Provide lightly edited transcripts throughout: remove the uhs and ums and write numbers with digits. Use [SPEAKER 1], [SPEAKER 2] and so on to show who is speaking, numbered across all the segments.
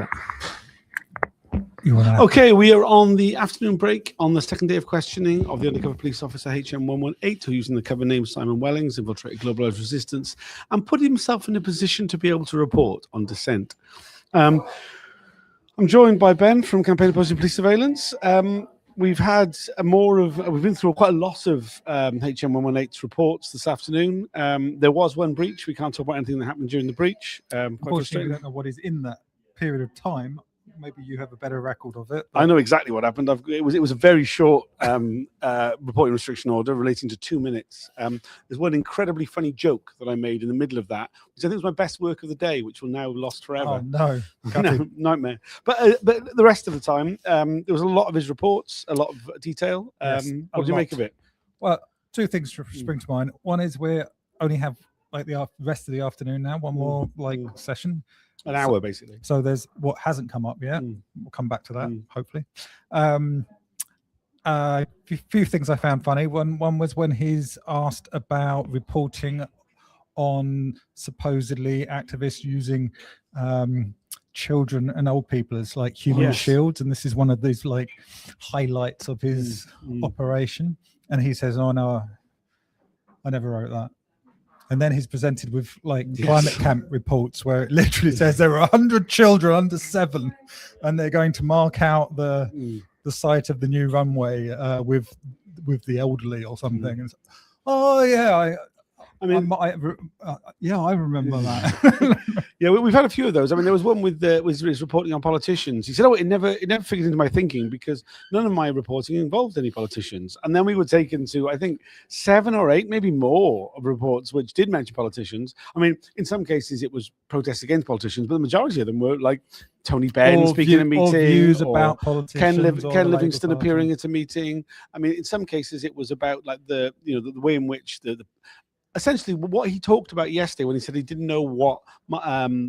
[SPEAKER 1] it.
[SPEAKER 2] Okay, we are on the afternoon break on the second day of questioning of the undercover police officer HN118, who, using the cover name Simon Wellings, infiltrated globalised resistance and put himself in a position to be able to report on dissent. I'm joined by Ben from Campaign Opposing Police Surveillance. We've been through quite a lot of HN118's reports this afternoon. There was one breach. We can't talk about anything that happened during the breach.
[SPEAKER 1] Unfortunately, we don't know what is in that period of time. Maybe you have a better record of it.
[SPEAKER 2] I know exactly what happened. It was a very short reporting restriction order relating to 2 minutes. There's one incredibly funny joke that I made in the middle of that, which I think was my best work of the day, which will now lost forever.
[SPEAKER 1] Oh no,
[SPEAKER 2] no, nightmare. But the rest of the time, there was a lot of his reports, a lot of detail.
[SPEAKER 1] Yes,
[SPEAKER 2] what do you make of it?
[SPEAKER 1] Well, two things spring to mind. One is we only have like the rest of the afternoon now. One more session.
[SPEAKER 2] An hour, basically.
[SPEAKER 1] So there's what hasn't come up yet. We'll come back to that, hopefully. A few things I found funny. One was when he's asked about reporting on supposedly activists using children and old people as like human shields. And this is one of these like highlights of his operation. And he says, oh, no, I never wrote that. And then he's presented with like climate camp reports where it literally says there are 100 children under 7 and they're going to mark out the site of the new runway with the elderly or something. And oh yeah, I remember that.
[SPEAKER 2] Yeah, we've had a few of those. I mean, there was one with his reporting on politicians. He said, "Oh, it never figured into my thinking because none of my reporting involved any politicians." And then we were taken to, I think, 7 or 8, maybe more, of reports which did mention politicians. I mean, in some cases it was protests against politicians, but the majority of them were like Tony Benn speaking at a meeting,
[SPEAKER 1] views about politicians,
[SPEAKER 2] Ken Livingstone appearing at a meeting. I mean, in some cases it was about like the way in which the essentially what he talked about yesterday when he said he didn't know what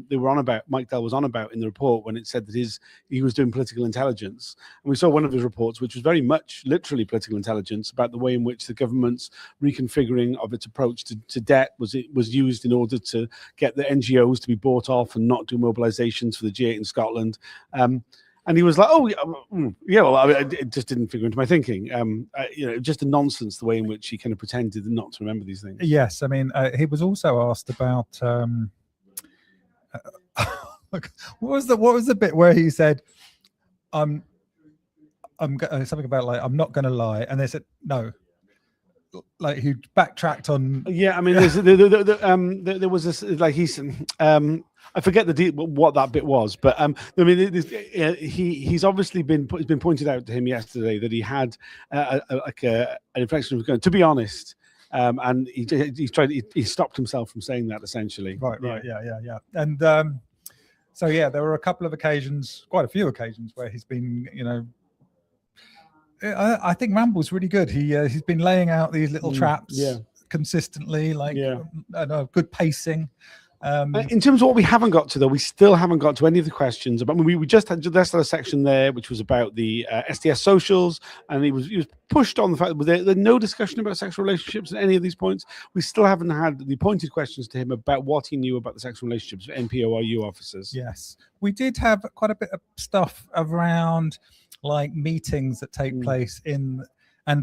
[SPEAKER 2] they were on about, Mike Dell was on about in the report when it said that he was doing political intelligence. And we saw one of his reports, which was very much literally political intelligence about the way in which the government's reconfiguring of its approach to debt was used in order to get the NGOs to be bought off and not do mobilizations for the G8 in Scotland. And he was like, "Oh, yeah, well, I mean, it just didn't figure into my thinking." Just a nonsense the way in which he kind of pretended not to remember these things.
[SPEAKER 1] Yes, I mean, he was also asked about what was the bit where he said, "I'm something about like I'm not going to lie," and they said no. Like he backtracked on.
[SPEAKER 2] Yeah, I mean, there was this like he's. I forget what that bit was, but I mean, he's obviously it's been pointed out to him yesterday that he had an infection of going. To be honest, and he stopped himself from saying that essentially.
[SPEAKER 1] Right, yeah. And so yeah, there were a couple of occasions, quite a few occasions, where he's been, I think Ramble's really good. He's been laying out these little traps consistently, like good pacing.
[SPEAKER 2] In terms of what we haven't got to, though, we still haven't got to any of the questions. But we just had a section there which was about the SDS socials, and he was pushed on the fact that there's no discussion about sexual relationships at any of these points. We still haven't had the pointed questions to him about what he knew about the sexual relationships of NPORU officers.
[SPEAKER 1] Yes, we did have quite a bit of stuff around like meetings that take place and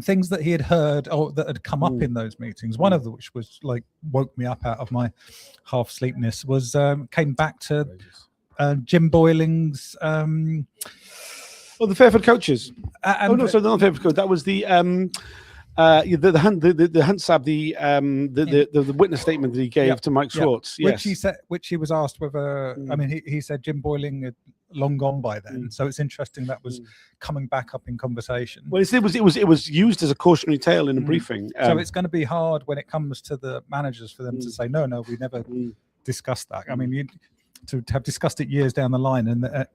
[SPEAKER 1] things that he had heard or that had come up in those meetings. One of which was like woke me up out of my half sleepness was came back to Jim Boyling's
[SPEAKER 2] the Fairford coaches. They're not Fairford coaches. That was the Hunt-Sab, the witness statement that he gave to Mike Schwartz. Yes.
[SPEAKER 1] Which he was asked whether. I mean, he said Jim Boyling had long gone by then. So it's interesting that was coming back up in conversation.
[SPEAKER 2] Well, it was used as a cautionary tale in a briefing.
[SPEAKER 1] So it's going to be hard when it comes to the managers for them to say no, we never discussed that. I mean, to have discussed it years down the line and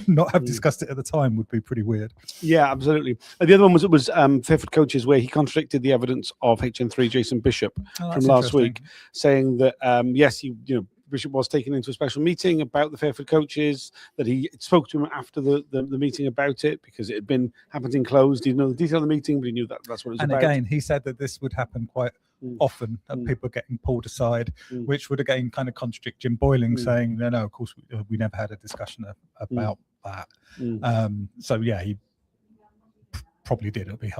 [SPEAKER 1] not have discussed it at the time would be pretty weird.
[SPEAKER 2] Yeah, absolutely. The other one was Fairford coaches, where he contradicted the evidence of HN3 Jason Bishop from last week, saying that yes, Bishop was taken into a special meeting about the Fairford coaches, that he spoke to him after the meeting about it, because it had been happening closed. He didn't know the detail of the meeting, but he knew that's what it was
[SPEAKER 1] and
[SPEAKER 2] about.
[SPEAKER 1] again, he said that this would happen quite often, that people getting pulled aside, which would again kind of contradict Jim Boyling saying, no, of course we never had a discussion about that. So yeah, he probably did. It'd be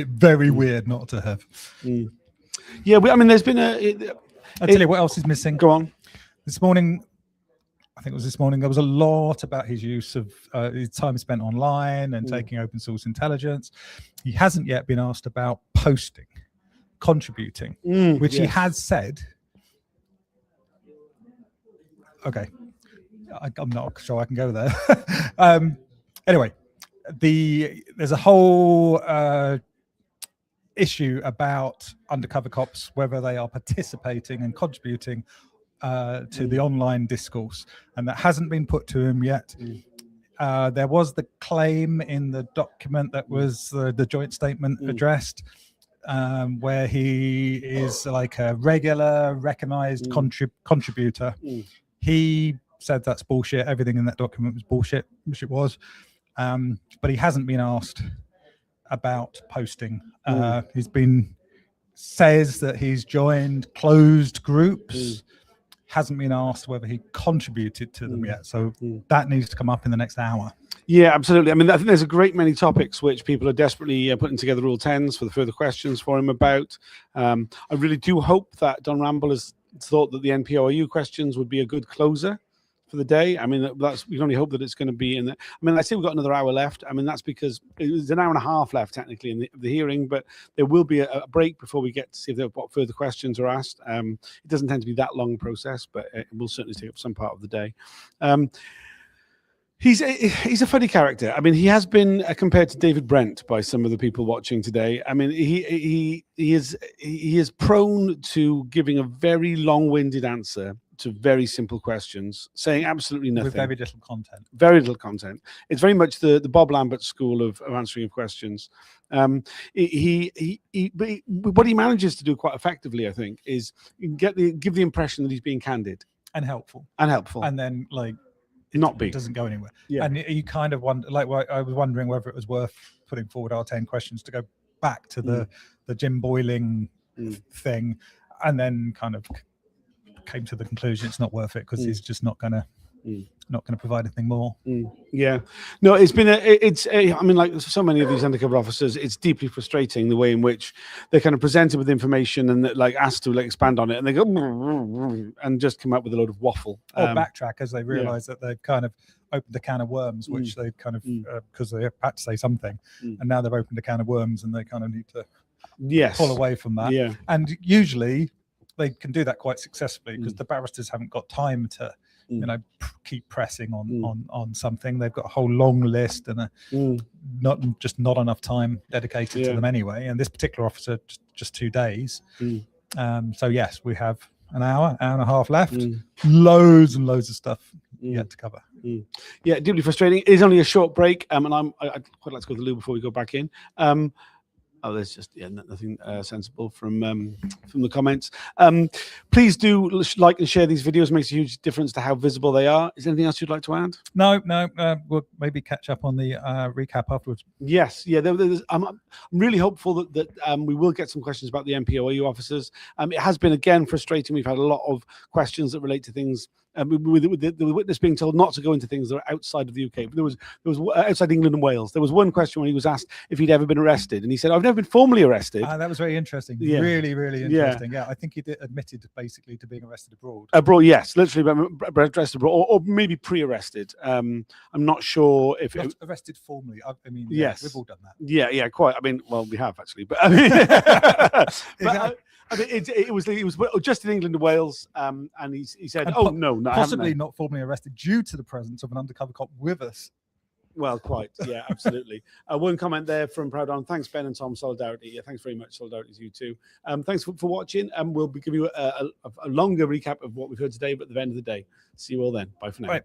[SPEAKER 1] very weird not to have.
[SPEAKER 2] Yeah, I mean, there's been
[SPEAKER 1] I'll tell you what else is missing.
[SPEAKER 2] Go on.
[SPEAKER 1] This morning, I think it was this morning, there was a lot about his use of his time spent online and taking open source intelligence. He hasn't yet been asked about posting, contributing, which he has said. Okay, I'm not sure I can go there. Anyway, there's a whole issue about undercover cops, whether they are participating and contributing to the online discourse, and that hasn't been put to him yet. There was the claim in the document that was the joint statement addressed, where he is like a regular recognized contributor. He said that's bullshit. Everything in that document was bullshit, which it was. But he hasn't been asked about posting. He's says that he's joined closed groups, hasn't been asked whether he contributed to them yet. So that needs to come up in the next hour. Yeah,
[SPEAKER 2] absolutely. I mean, I think there's a great many topics which people are desperately putting together Rule 10s for the further questions for him about. I really do hope that Don Ramble has thought that the NPORU questions would be a good closer for the day. I mean, we can only hope that it's going to be in the. I mean, I say we've got another hour left. I mean, that's because there's an hour and a half left technically in the hearing, but there will be a break before we get to see if what further questions are asked. It doesn't tend to be that long process, but it will certainly take up some part of the day. He's a funny character. I mean, he has been compared to David Brent by some of the people watching today. I mean, he is prone to giving a very long-winded answer to very simple questions, saying absolutely nothing.
[SPEAKER 1] With very little content.
[SPEAKER 2] Very little content. It's very much the Bob Lambert school of answering of questions. But what he manages to do quite effectively, I think, is give the impression that he's being candid
[SPEAKER 1] and helpful,
[SPEAKER 2] and
[SPEAKER 1] then like
[SPEAKER 2] it
[SPEAKER 1] doesn't go anywhere.
[SPEAKER 2] Yeah.
[SPEAKER 1] And you kind of wonder, like, I was wondering whether it was worth putting forward our 10 questions to go back to the Jim Boyling thing, and then kind of came to the conclusion it's not worth it because he's just not going to provide anything more.
[SPEAKER 2] Yeah, no, it's been I mean, like so many of these undercover officers, it's deeply frustrating the way in which they're kind of presented with information and like asked to like expand on it, and they go and just come up with a load of waffle
[SPEAKER 1] or backtrack as they realize that they've kind of opened a can of worms, which they kind of because they had to say something, and now they've opened a can of worms and they kind of need to pull away from that. And usually they can do that quite successfully because the barristers haven't got time to keep pressing on something. They've got a whole long list and not enough time dedicated to them anyway. And this particular officer just 2 days. So yes, we have an hour and a half left. Loads and loads of stuff yet to cover.
[SPEAKER 2] Yeah, deeply frustrating. It is only a short break, and I'd quite like to go to the loo before we go back in. There's just nothing sensible from the comments. Please do like and share these videos. It makes a huge difference to how visible they are. Is there anything else you'd like to add?
[SPEAKER 1] No. We'll maybe catch up on the recap afterwards.
[SPEAKER 2] Yes, yeah. I'm really hopeful that we will get some questions about the NPORU officers. It has been again frustrating. We've had a lot of questions that relate to things. With the witness being told not to go into things that are outside of the UK. But there was outside England and Wales. There was one question when he was asked if he'd ever been arrested, and he said, "I've never been formally arrested."
[SPEAKER 1] That was very interesting. Yeah. Really, really interesting. Yeah, I think he admitted basically to being arrested abroad.
[SPEAKER 2] Abroad, yes, literally arrested abroad, or maybe pre-arrested. I'm not sure if
[SPEAKER 1] arrested formally. I mean,
[SPEAKER 2] yes,
[SPEAKER 1] we've all done that.
[SPEAKER 2] Yeah, quite. I mean, well, we have actually, but I mean.
[SPEAKER 1] Exactly.
[SPEAKER 2] I mean, it was just in England and Wales, and he said, and no,
[SPEAKER 1] possibly not formally arrested due to the presence of an undercover cop with us.
[SPEAKER 2] Well, quite, yeah, absolutely. One comment there from Proud On. Thanks, Ben and Tom. Solidarity. Yeah, thanks very much. Solidarity to you too. Thanks for watching, and we'll give you a longer recap of what we've heard today, but at the end of the day. See you all then. Bye for now.
[SPEAKER 1] Right.